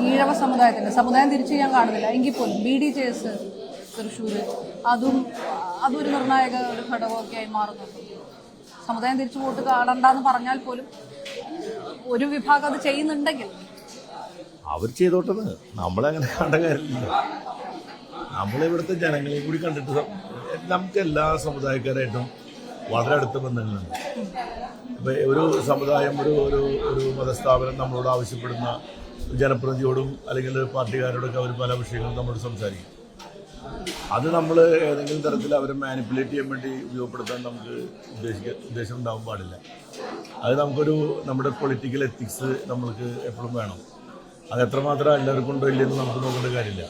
ഈഴവ സമുദായം തിരിച്ച് ഞാൻ കാണുന്നില്ല എങ്കിൽ പോലും BDJS തൃശ്ശൂർ അതൊരു നിർണായക ഒരു ഘടകമൊക്കെ ആയി മാറുന്നുണ്ട്. സമുദായം തിരിച്ചു വോട്ട് കാണണ്ടെന്ന് പറഞ്ഞാൽ പോലും ഒരു വിഭാഗം അത് ചെയ്യുന്നുണ്ടെങ്കിൽ അവർ ചെയ്തോട്ടത് നമ്മളങ്ങനെ കണ്ട കാര്യമില്ല. നമ്മളിവിടുത്തെ ജനങ്ങളെയും കൂടി കണ്ടിട്ട് നമുക്ക് എല്ലാ സമുദായക്കാരായിട്ടും വളരെ അടുത്ത ബന്ധങ്ങളുണ്ട്. ഇപ്പം ഒരു സമുദായം ഒരു മതസ്ഥാപനം നമ്മളോട് ആവശ്യപ്പെടുന്ന ജനപ്രതിനിധിയോടും അല്ലെങ്കിൽ പാർട്ടിക്കാരോടൊക്കെ അവർ പല വിഷയങ്ങളും നമ്മളോട് സംസാരിക്കും. അത് നമ്മൾ ഏതെങ്കിലും തരത്തിൽ അവരെ മാനിപ്പുലേറ്റ് ചെയ്യാൻ വേണ്ടി ഉപയോഗപ്പെടുത്താൻ നമുക്ക് ഉദ്ദേശം ഉണ്ടാവാൻ പാടില്ല. അത് നമ്മുടെ പൊളിറ്റിക്കൽ എത്തിക്സ് നമ്മൾക്ക് എപ്പോഴും വേണം. അത് എത്രമാത്രം എല്ലാവർക്കും ഉണ്ടോ ഇല്ലെന്ന് നമുക്ക് നോക്കേണ്ട കാര്യമില്ല.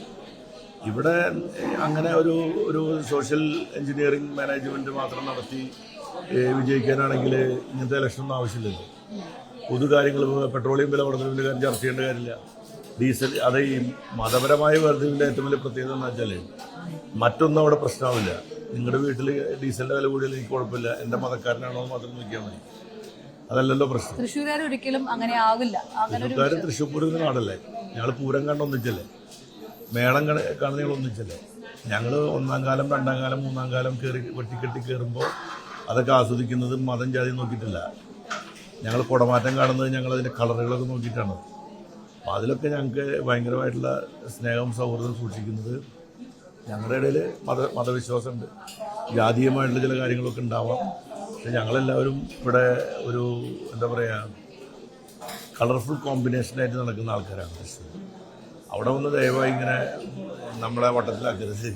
ഇവിടെ അങ്ങനെ ഒരു സോഷ്യൽ എഞ്ചിനീയറിംഗ് മാനേജ്മെൻറ്റ് മാത്രം നടത്തി വിജയിക്കാനാണെങ്കിൽ ഇങ്ങനത്തെ ഇലക്ഷനൊന്നും ആവശ്യമില്ലല്ലോ. പൊതു കാര്യങ്ങൾ പെട്രോളിയം വില വർദ്ധനവിൻ്റെ കാര്യം ചർച്ച ചെയ്യേണ്ട കാര്യമില്ല. ഡീസൽ അത് ഈ മതപരമായ വർദ്ധനവിൻ്റെ ഏറ്റവും വലിയ പ്രത്യേകത എന്ന് വെച്ചാൽ മറ്റൊന്നും അവിടെ പ്രശ്നമാവില്ല. നിങ്ങളുടെ വീട്ടിൽ ഡീസലിൻ്റെ വില കൂടിയാൽ എനിക്ക് കുഴപ്പമില്ല, എൻ്റെ മതക്കാരനാണോ എന്ന് മാത്രം നോക്കിയാൽ മതി. അതല്ലല്ലോ പ്രശ്നം. തൃശ്ശൂർകാർ ഒരിക്കലും അങ്ങനെ ആവില്ല. തൃശ്ശൂർക്കാർ തൃശ്ശൂർ പൂരത്തിന് നാടല്ലേ, ഞങ്ങൾ പൂരം കണ്ടൊന്നിച്ചല്ലേ, മേളം കാണുന്ന ഞങ്ങൾ ഒന്നിച്ചല്ലേ. ഞങ്ങൾ 1-ാം കാലം 2-ാം കാലം 3-ാം കാലം വെട്ടിക്കെട്ടി കയറുമ്പോൾ അതൊക്കെ ആസ്വദിക്കുന്നത് മതം ജാതി നോക്കിയിട്ടില്ല. ഞങ്ങൾ കുടമാറ്റം കാണുന്നത് ഞങ്ങളതിൻ്റെ കളറുകളൊക്കെ നോക്കിയിട്ടാണ്. അപ്പോൾ അതിലൊക്കെ ഞങ്ങൾക്ക് ഭയങ്കരമായിട്ടുള്ള സ്നേഹം സൗഹൃദം സൂക്ഷിക്കുന്നത്. ഞങ്ങളുടെ ഇടയിൽ മതവിശ്വാസമുണ്ട്, ജാതീയമായിട്ടുള്ള ചില കാര്യങ്ങളൊക്കെ ഉണ്ടാവാം. പക്ഷെ ഞങ്ങളെല്ലാവരും ഇവിടെ ഒരു എന്താ പറയുക കളർഫുൾ കോമ്പിനേഷനായിട്ട് നടക്കുന്ന ആൾക്കാരാണ്. അവിടെ വന്ന് ദയവായി ഇങ്ങനെ നമ്മളെ വട്ടത്തിലാക്കരുത്.